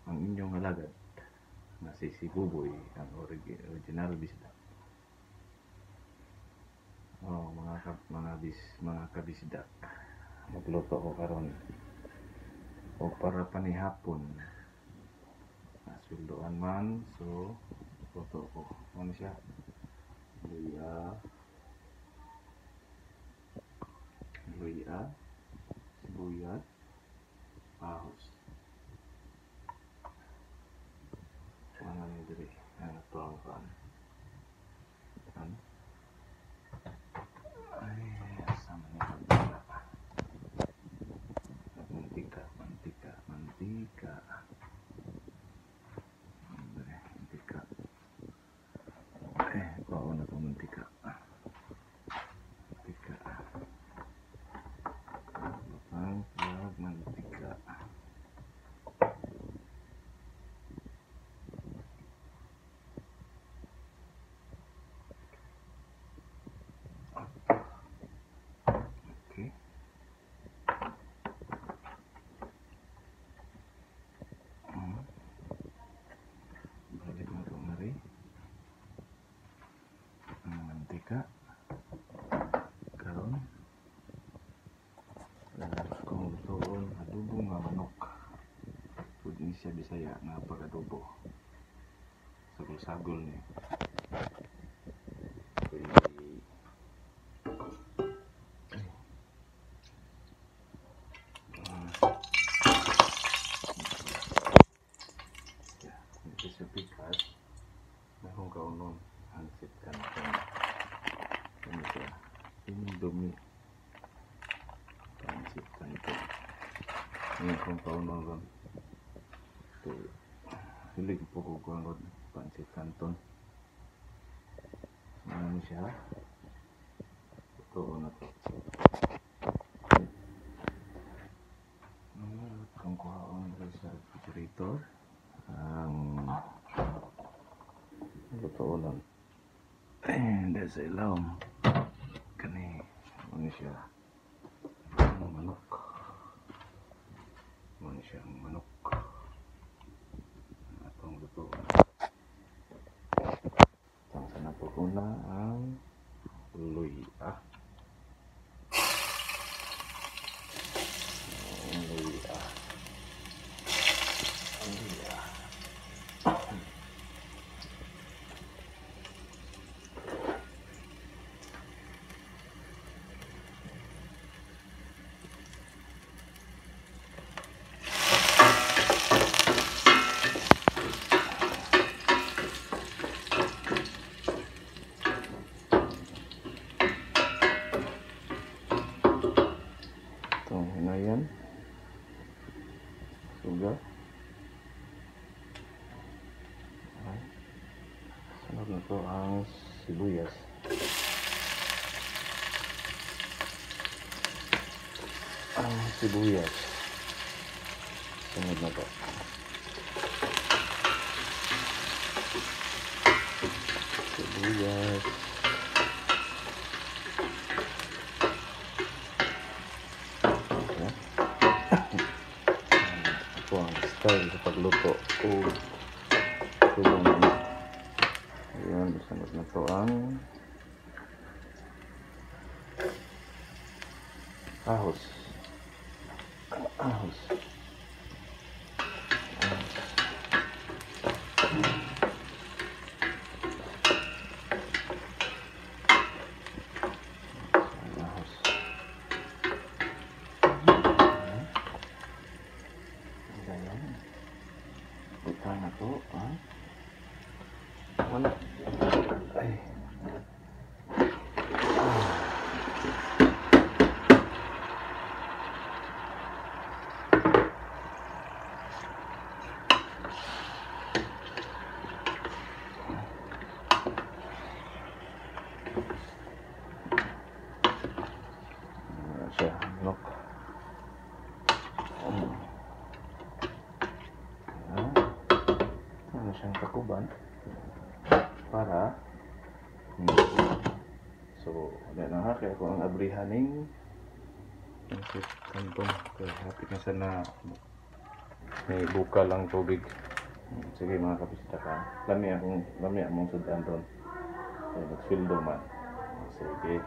ang inyong alagad na si Buboy, ang original bisda. Mga kabisda, magluto ko karon o para panihapon. Nasuldoan man, so luto ko. Ano siya? Luya, sibuyas, ahos. Ano ni diri? Ano to ang pan? Ano? Ay, sama ni pagkala. Mantika. Mantika. Mantika. Bawa na itong mantika. Mantika. Mantika. Okay. Balik na ito na rin. Ang mantika. Karon. Kung lutoon, adobo nga manok. Pwede ni siya Bisaya nga pag-adobo. Sagol-sagol niya. Sa pikas na kung kaunon hansit kanton ano siya Indomie hansit kanton ngayon kung kaunon ron ito hilig po ko kung ron hansit kanton ano siya totoo na to kung kuhaon sa refrigerator ang totoo lang dahil sa ilaw kani ano siya manok ano siya manok atong luto ang sana po kuna ang luya itong hinayan sugar sunod na to ang sibuyas sunod na to sibuyas ito ang style sa pagluto o tulong na ayan, sunod na to ang ahos buta na to wala ay siya manok ano siyang takuban para so wala na ha kaya kung ang abrihaning kantong kaya hapit na sana May buka lang tubig. Sige mga kabisita ka. Lami akong sudan doon. Mag-sweldo man. Sige.